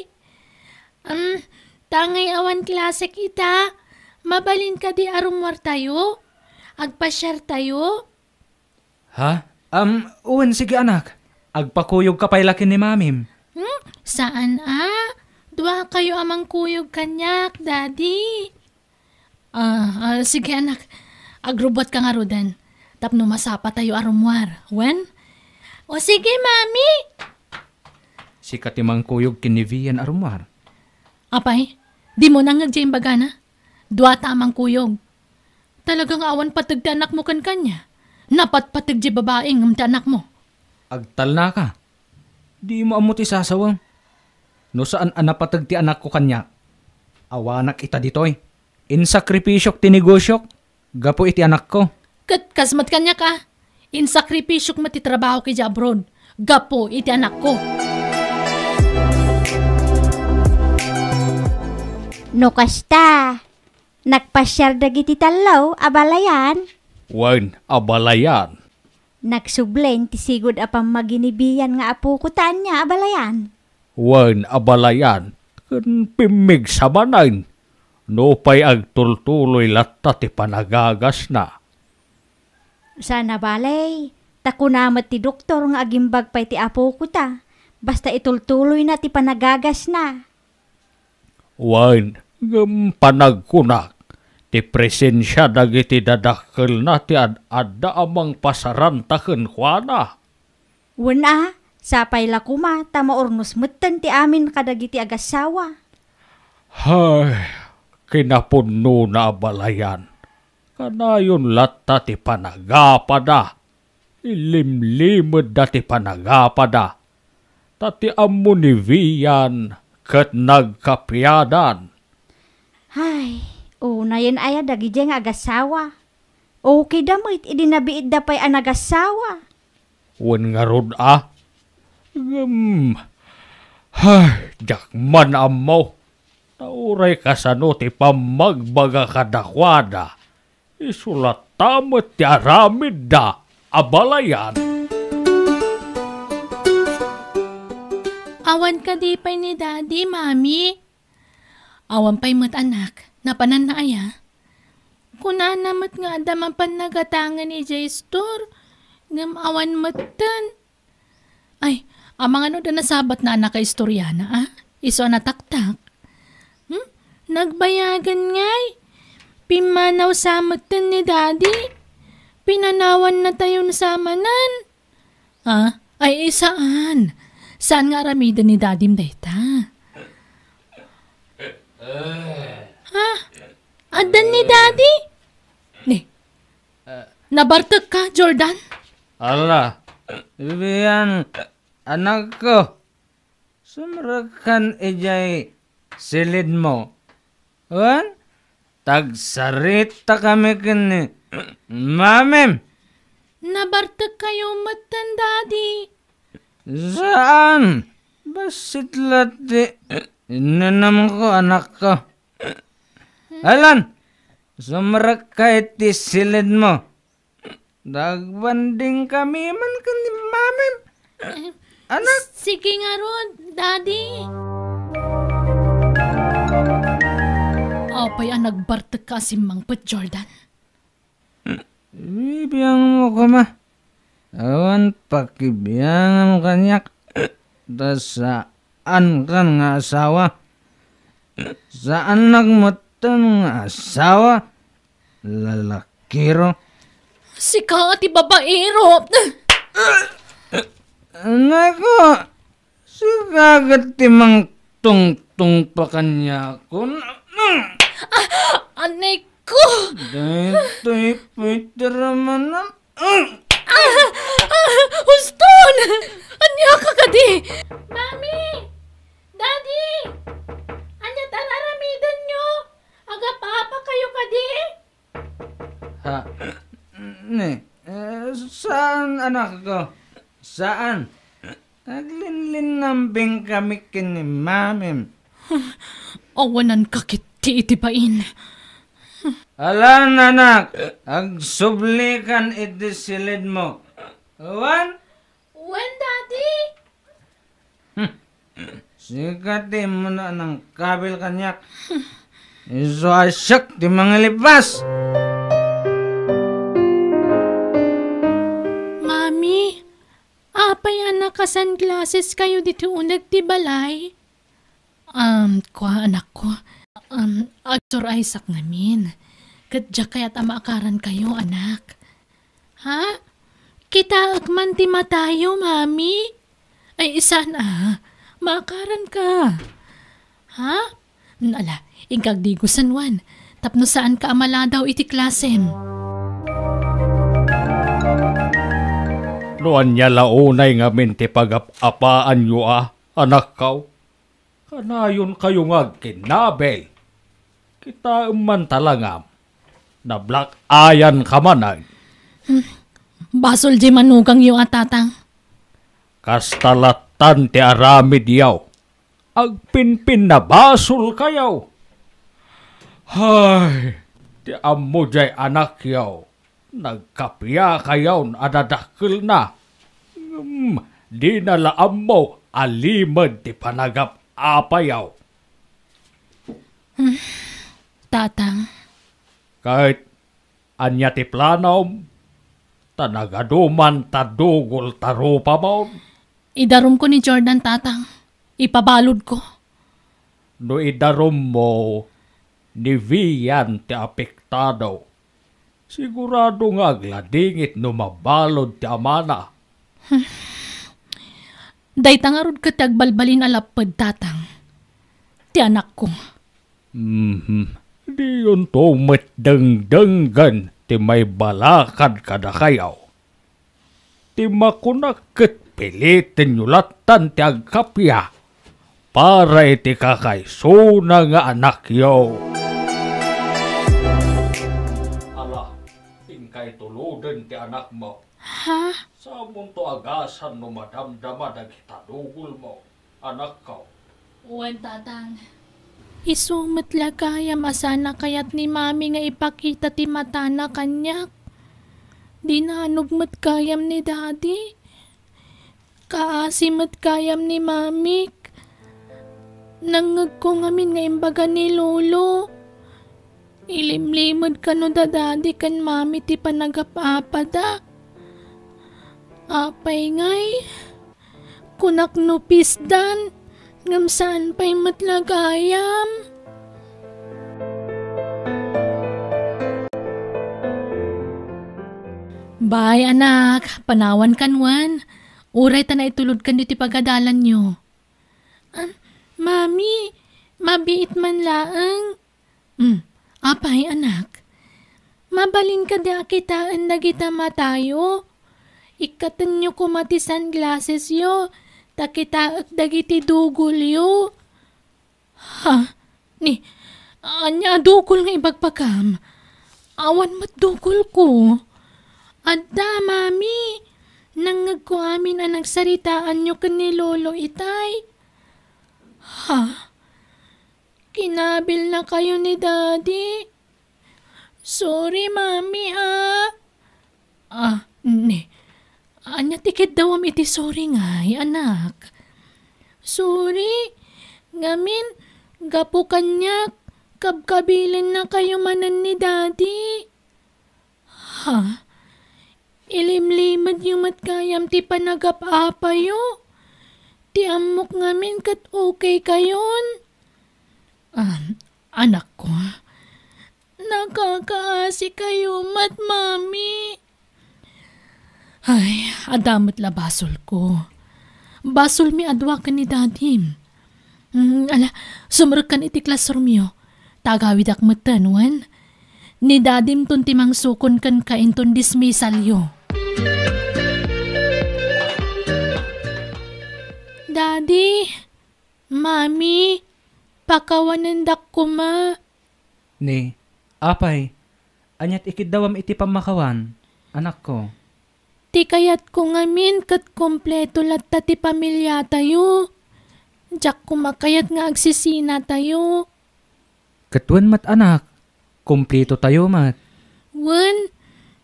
A: Tangay awan klase kita. Mabalin ka di arumwar tayo. Agpasyar tayo.
B: Uwan sige anak. Agpakuyog ka pa'y laki ni Mamim.
A: Saan Dua kayo amang kuyog kanyak, Daddy. Sige anak. Agrubot ka nga rodan. Tapno masapa tayo arumwar. Wen? O sige, mami.
B: Si katimang kuyog kinivian arumar.
A: Apay, di mo nang nagjaim bagana. Dua tamang kuyog. Talagang awan patag ti anak mo kan kanya. Napat patag di babaeng ng ti anak mo.
B: Agtal na ka. Di mo amot isasawang. No saan anapatag ti anak ko kanya. Awanak ita ditoy. Insakripisyok ti negosyok. Gapo iti anak ko.
A: Kat kasmat kanya ka. Insakripisyok matitrabaho ki abroad. Gapo iti anak ko.
D: No kasta, nagpasyar dagiti talaw, abalayan.
C: Wan abalayan.
D: Nagsublen ti sigod apang maginibiyan nga apo ko taan niya, abalayan.
C: Wan abalayan. Kan pimig sa banayn. No pa'y agtultuloy latta ti panagagas na.
D: Sana balay, takunamat ti doktor nga agimbag pa'y ti apo ko ta. Basta itultuloy na ti panagagas na.
C: Wan panagkunak. Ti presensya dagiti dadakkel na ti adda amang pasarantaken kuana.
D: Wuna, sapay la kuma, tamaornos metten ti amin kadagiti agasawa.
C: Hay, kinapunno na abalayan. Kanayon latta ti panagapada. Ilimlimod da ti panagapada. Tati amunivian ket nagkapyadan.
D: Hay, unayan aya dagi jeng agasawa. Okay damit, idinabiid da pa'y anagasawa.
C: Wen nga rod Hay, jakman ammo. Nauray kasano ti pamagbaga kadakwada. Isulat tamat ti aramid da, abalayan.
A: Awan ka di pa'y ni daddy, mami. Awan pa'y mat anak, napanan na aya. Kuna namat nga adaman pan nagatangan ni J-Store. Ngam awan matan. Ay, amang ano da nasabat na anak ka istoryana, Iso na taktak. Nagbayagan ngay. Pimanaw sa matan ni daddy. Pinanawan na tayo nasamanan. Ay isaan? Saan nga aramidan ni daddy mdayta? Adan ni daddy? Nabartag ka, Jordan?
B: Ala, Vivian, anak ko. Sumrakan ijay silid mo. Wan? Tagsarita kami kini. Mamem.
A: Nabartag kayo matan, daddy.
B: Saan? Basit lati. Inanam ko anak ko. Alan, sumrak ka iti silid mo. Dagbanding kami man kani mamem. Anak.
A: Sige nga Rod, daddy. Apay ang nagbartag ka si Mangpet, Jordan.
B: Ibiyang mo ko ma. Awan pakibiyang mo kanyak. Da saan kan nga asawa? Saan nagmatan nga asawa? Lalakiro.
A: Si ka ati babaero.
B: Nako, sigagat timang tungtung pa kanya ko.
A: Anay ko.
B: Dito'y pitiraman na.
A: Huston! Anya ka kadi? Mami! Daddy! Anya tararamidan nyo? Aga papa kayo kadi?
B: Ha? Saan anak ko? Saan? Naglinlinambing kami kini mamim.
A: Awanan kakiti itipain.
B: Alan anak, agsublikan iti silid mo. Wan?
A: When, Daddy?
B: Sikatin mo na ng kabil kanyak. Iso asyak di mga lipas.
A: Mami, apay anak ka sunglasses kayo dito unag ti balay? Kwa anak ko. Actor Isaac namin. Kadya kaya't amaakaran kayo, anak. Ha? Kita agman ti matayo, mami? Ay, isa na. Maakaran ka. Ha? Ala, ingkag di gusanwan. Tapno saan ka amala daw iti klasem?
C: Noan niya launay nga minti pag-apaan yu anak kaw. Kanayon kayo nga kinabel. Kita man talangam. Na black ayan ka manay.
A: Basol di manugang yu atatang.
C: Kastalatan ti aramid yaw. Agpinpin na basol kayaw. Hay, ti amo jay anak yaw. Nagkapya kayaw adadakil na. Di na laam mo alimad ti panagap apayaw.
A: Tatang,
C: Kahit anya ti planaw, tanagaduman tadugol tarupa mo.
A: idarom ko ni Jordan, tatang. Ipabalod ko.
C: No idarom mo, ni Vian ti apektado. Sigurado nga agladingit no mabalod ti amana.
A: Day tangarod ka tagbalbalin alapad, tatang. Ti anak ko.
C: Di yun to matdangdangan ti may balakad kada kayaw. Ti makunakit pilitin yulatan ti agkapya para iti kakaysuna nga anak yaw. Ala, tingkay tuludan ti anak mo.
A: Ha?
C: Sa munto agasan no madamdama dagitadugol mo, anak ka.
A: Uwan, tatang. Isumat lagayam asana kayat ni mami nga ipakita ti mata na kanyak. Dinanugmat kayam ni daddy. Kaasimat kayam ni mami. Nangag ko ngamin nga imbaga ni lolo. Ilimlimad ka no da daddy kan mami ti panagapapada. Apay ngay. Kunak no pisdan. Ngam saan pa'y matlagayam? Bay, anak. Panawan kanwan. Uray ta na itulod kan dito pagadalan nyo. Mami, mabiit man laang. Apay, anak. Mabalin ka da kitaan na kita matayo. Ikatan nyo kumati sunglasses yo. Takita at dagiti dugol yo. Ha? Ni, anya dugol nga ibagpakam. Awan matdugol ko. Adda, mami. Nangag ko amin ang nagsaritaan nyo kan ni lolo itay. Ha? Kinabil na kayo ni daddy. Sorry, mami, ni. Anya tikit daw am iti sorry ngay, anak. Sorry. Ngamin, gapo kanyak. Kabkabilin na kayo manan ni daddy. Ha? Ilimlimad yung matkayam ti panagap-apa yo. Ti amok ngamin kat okay kayon. Anak ko. Nakakaasi kayo mat, mami. Ay, adamat la basol ko. Basol mi adwa ka ni dadim. Ala, sumurkan iti classroom yo. Tagawid ak matanwan. Ni dadim ton timang sukon kan kainton dismissal yo. Daddy, mami, pakawanan dak ko ma.
B: Ni, apay, anyat ikidawam iti pamakawan, anak ko.
A: Ti kayat ko ngamin kat kompleto latta ti pamilya tayo. Diyak kumakayat nga agsisina tayo.
B: Katuan mat anak, kumplito tayo mat.
A: Wan,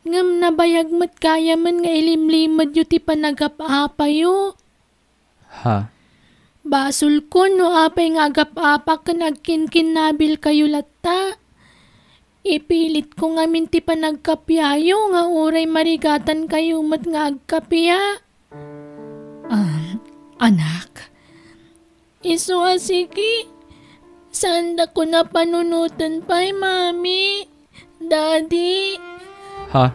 A: ngam nabayag mat kaya man nga ilimlimad yu ti panagap-apa yu.
B: Ha?
A: Basol ko no apay nga agap-apa ka nagkin-kinabil kayo latta. Ipilit ko ngamin ti panagkapyayo nga uray marigatan kayo mat nga agkapya. Anak. Isu asiki. Sanda ko na panunutan pa'y mami. Daddy,
B: Ha?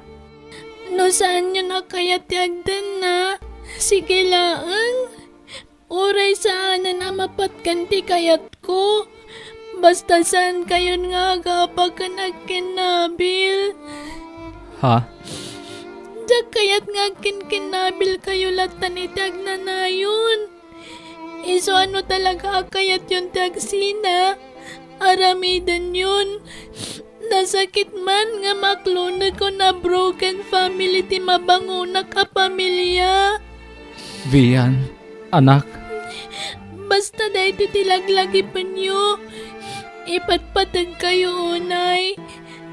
A: no saan nyo na kaya tiagdan na? Sige laang. Uray saan na mapatkan ti kayat ko. Basta saan kayon nga kapag ka nagkinabil.
B: Ha?
A: Diyak kayat nga kinabil kayo latan itag na na yun. Iso ano talaga kayat yun tagsina? Aramidan yun. Nasakit man nga maklunod ko na broken family ti mabanguna ka pamilya.
B: Vian, anak.
A: Basta dahi ti tilaglagi pa nyo. Ipatpatag kayo unay.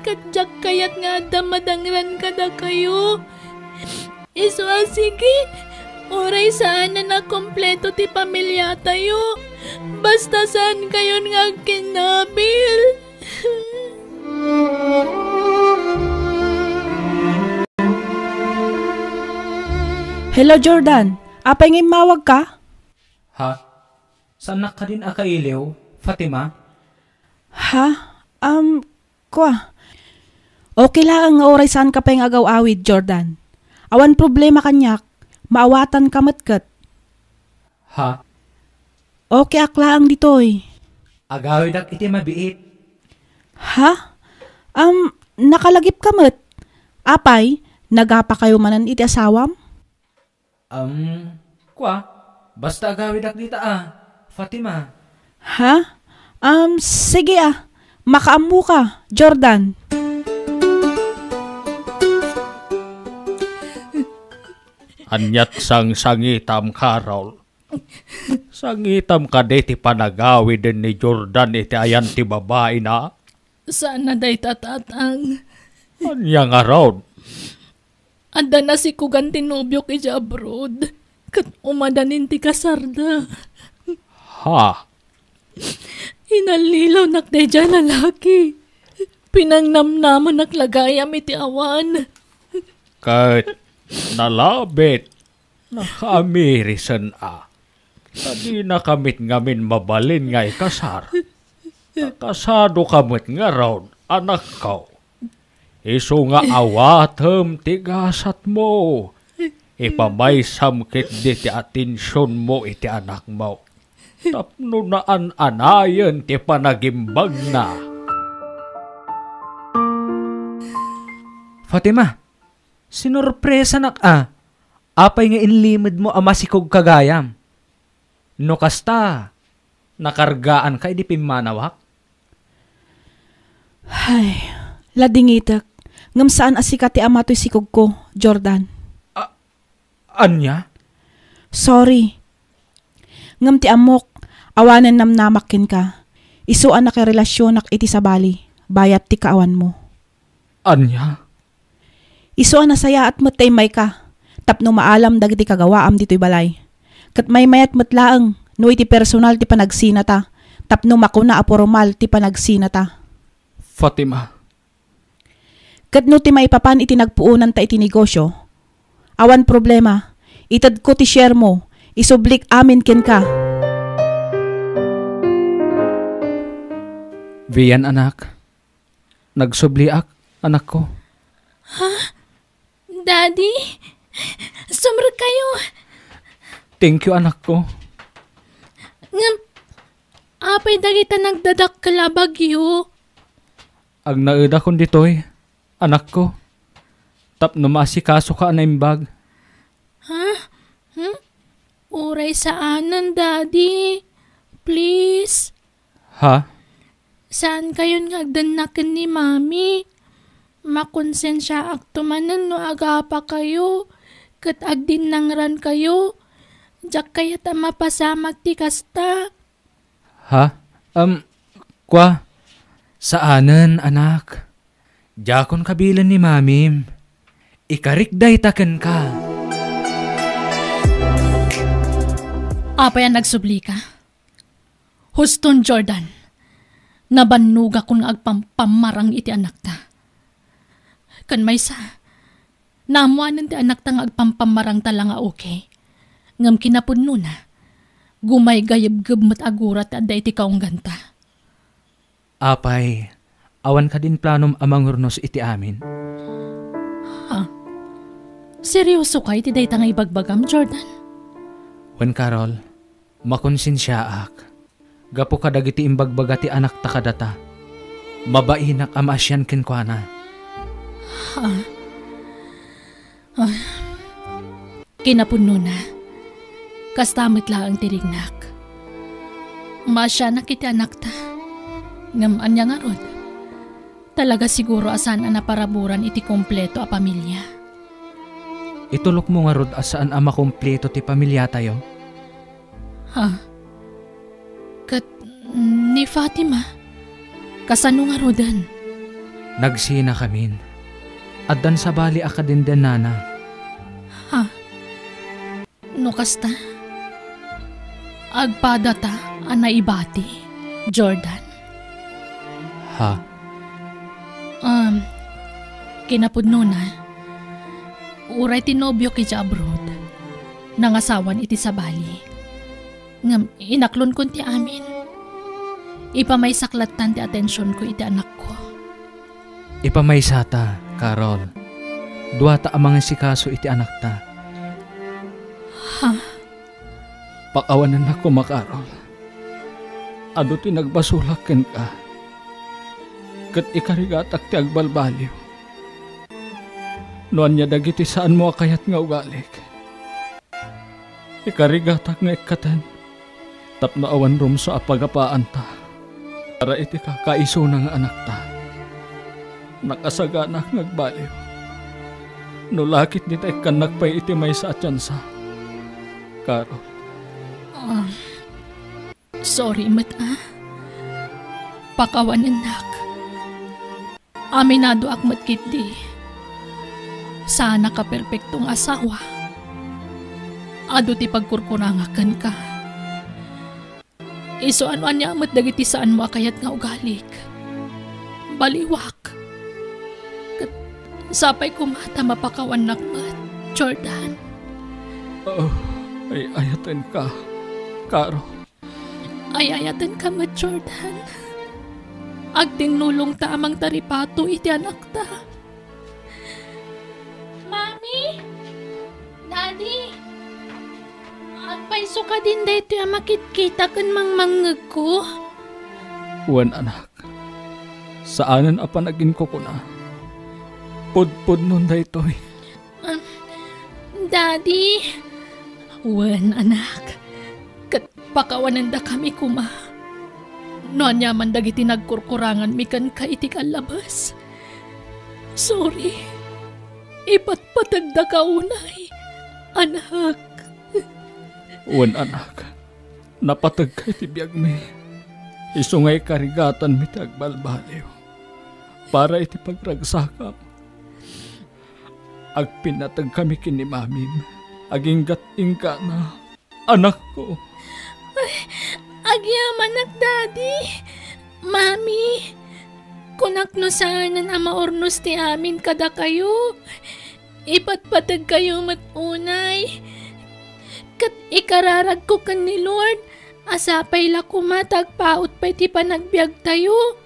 A: Kadyak kayat nga damadangran kada kayo. Iso sige. Oray saan na kompleto ti pamilya tayo. Basta saan kayo nga kinabil.
E: Hello, Jordan. Apay ngay mawag ka?
B: Ha? Saan na ka din akailiw, Fatima?
E: Ha? Kwa. Okay lang nga oray saan ka pa'y agaw-awid, Jordan. Awan problema kanyak. Maawatan ka matkat.
B: Ha?
E: Okay akla ang ditoy.
B: Agawid ak iti mabiit.
E: Ha? Nakalagip ka mat. Apay, nagapa kayo manan iti asawam?
B: Kwa? Basta agawid ak dita Fatima.
E: Ha? Sige makaamu ka, Jordan.
C: Anyat sang sangitam ka, Raul. Sangitam ka ti panagawi din ni Jordan iti ayan ti babae na.
A: Saan na day tatatang?
C: Anya nga, Raul.
A: Anda na si kugan tinubyo kay abroad. Kat umadanin ti kasarda.
C: Ha?
A: Inalilaw nak day dyan lalaki. Pinangnamnaman naklagayam iti awan.
C: Kahit nalabit, nakaamirisan Tadi na kamit ngamin mabalin nga ikasar. Nakasado kamit nga raw, anak ko. Iso nga awatem tigasat mo. Ipamay samkit di ti atensyon mo iti anak mo. Tapno na anayan ti panagimbag na.
B: Fatima, sinurpresa nak apay nga inlimid mo amasikog kagayam. No kasta, nakargaan ka di pimanawak?
E: Ay, ladingitak. Ngam saan asika ti ama to'y sikog ko, Jordan?
B: Anya?
E: Sorry. Ngam ti amok, awanan namnamakin ka. Isuan na kay relasyon nak iti sabali, bayat ti kaawan mo.
B: Anya?
E: Isuan na saya at matay may ka, tapno maalam dagiti kagawaam dito'y balay. Kat may mayat matlaang, no iti personal ti panagsinata, tapno makuna aporomal ti panagsinata.
B: Fatima.
E: Kat no ti maipapan iti nagpuunan ta iti negosyo, awan problema, itad ko ti share mo, isublik amin ken ka.
B: Vian anak, nagsubliak anak ko.
A: Ha? Daddy? Sumra kayo.
B: Thank you anak ko.
A: Ngam, apay dagita nagdadak kalabagyo.
B: Ag naeda kon ditoy, anak ko. Tapno maasikaso ka anaimbag.
A: Ha? Uray saanan, Daddy. Please.
B: Ha?
A: Saan kayo ngagdanakan ni Mami? Makonsensya aktumanan no agapa kayo. Kat agdin nangran kayo. Diyak kaya ta mapasamak ti kasta.
B: Ha? Kwa? Saanan anak? Jakon kabilan ni Mamim. Ikarikday taken ka.
A: Apa yan nagsubli ka? Huston Jordan, nabanuga kung agpampamarang iti anak ta. Kan may sa, namuanan ti anak ta nga agpampamarang tala nga okay. Ngam kinapudno na, gumay gayab-gab mat agurat at da iti kaungganta.
B: Apay, Awan ka din planom amangurnos iti amin.
A: Seryoso ka iti day nga ibagbagam, Jordan?
B: Wen Carol, makonsensyaak. Gapo ka dagiti imbagbaga ti anak ta kadata. Mabainak amasyan kenkwana.
A: Kinapuno na. Kastamit lang tirignak. Masya na kiti anak ta. Ngaman niya nga rod. Talaga siguro asan na paraburan iti kompleto a pamilya.
B: Itulok mo nga rod asaan ama kompleto ti pamilya tayo?
A: Kat ni Fatima, kasano nga rodan?
B: Nagsina kamin. Addan sa bali akadenden nana.
A: No kasta? Agpada ta anaibati, Jordan. Kinapudno na. Uray tinobyo ki abroad. Nangasawan iti sa bali. Ngam inaklon ko ti amin. Ipamay saklatan ti atensyon ko iti anak ko.
B: Ipamay sata, Carol. Duwata amang sikaso iti anak ta. Pakawanan ako makarol. Ado ti nagbasulaken ka. Kat ikarigatak ti agbalbaliw. Noan niya dagiti saan mo akayat nga ugalik. Ikarigatak nga ikatan. Tapno awan rum sa apagapaan ta. Para iti kakaiso ng anak ta. Nakasaganak nagbaliw. Nulakit nita ikanakpay iti may sa atyansa. Carol.
A: Sorry, Pakawanan nak. Aminado akmat kiti. Sana ka perpektong asawa. Ado ti pagkurkurangakan ka. Iso ano anya amat dagiti saan mo akayat nga ugalik. Baliwak. Kat sapay kumata mapakawan nakmat, Jordan.
C: Ay ayatan ka, Caro.
A: Ay ayatan ka mat, Jordan. Agting nulong tamang taripato iti anak ta. Mami! Daddy! Agpaiso ka din dito yung makit-kita kan mangmangag ko.
C: Wan anak, saanan apanagin ko na? Pudpud nun daytoy.
A: Daddy! Wan anak, kat pakawanan da kami kuma. Noan yaman dagiti nagkurkurangan mikan ka iti kalabas. Sorry. Ipatpatag da kaunay, anak.
C: Wan anak, napatag ka iti biyag mi. Isungay karigatan mi ti agbalbaliw. Para iti pagragsakam. Agpinatag kami kini mamim. Aginggat ingka na anak ko.
A: Agyaman nak, Daddy. Mami, kunakno saanan ang maornos ti amin kada kayo. Ipatpatag kayo matunay. Kat ikararag ko kan ni Lord. Asapay la kumatag paut pa'y ti panagbiag tayo.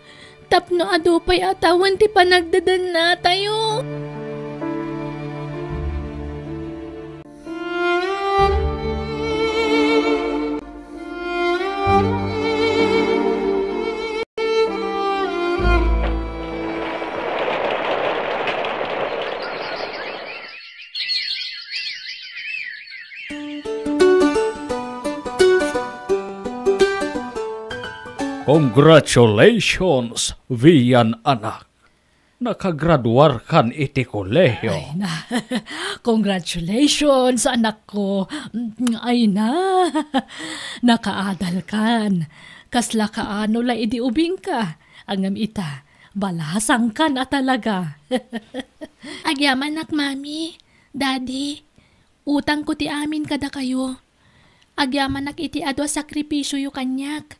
A: Tapno ado pa'y atawan ti panagdadan na tayo.
C: Congratulations, Vian anak. Nakagraduar kan iti kolehiyo.
A: Ay na, congratulations anak ko. Ay na, nakaadal kan. Kasla kaano la idi ubing ka. Angam ita, balasang ka na talaga. Agyaman nak, Mami, Daddy, utang ko ti amin kada kayo. Agyaman nak iti adwa sakripisyo yu kanyak.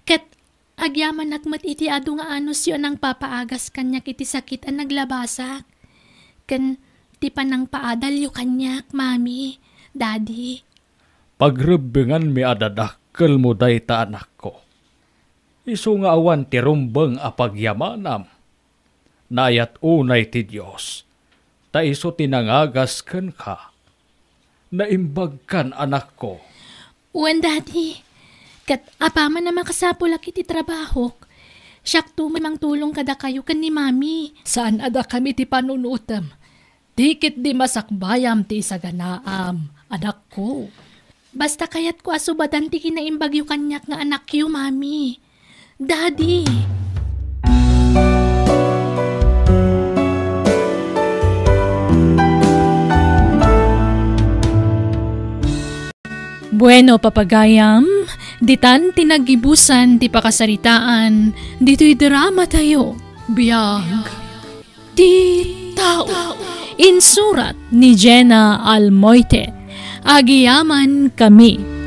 A: Ket agyaman nakmat iti adu nga anos yun ang papaagas kanyak iti sakit ang naglabasak. Ken ti panang paadal yu kanyak, Mami, Daddy.
C: Pagrebengan mi adadakkel mo dayta anak ko. Isu nga awan ti rumbeng apagyamanam. Nayat unay ti Diyos, ta iso tinangagas ken ka. Naimbag kan anak ko.
A: Uwan, Daddy. Kat apaman na makasapulak iti trabaho. Siyak tumang tulong kada kayo kan ni Mami.
F: Saan ada kami ti panunutam? Dikit di masakbayam ti isaganaam, anak ko.
A: Basta kayat ko asubadan ti kinaimbag yu kanyak nga anak yu, Mami. Daddy. Bueno, papagayam, ditan tinagibusan ti pakasaritaan, dito'y drama tayo. Biyag, di tao. Insurat ni Jenna Almoite. Agiyaman kami.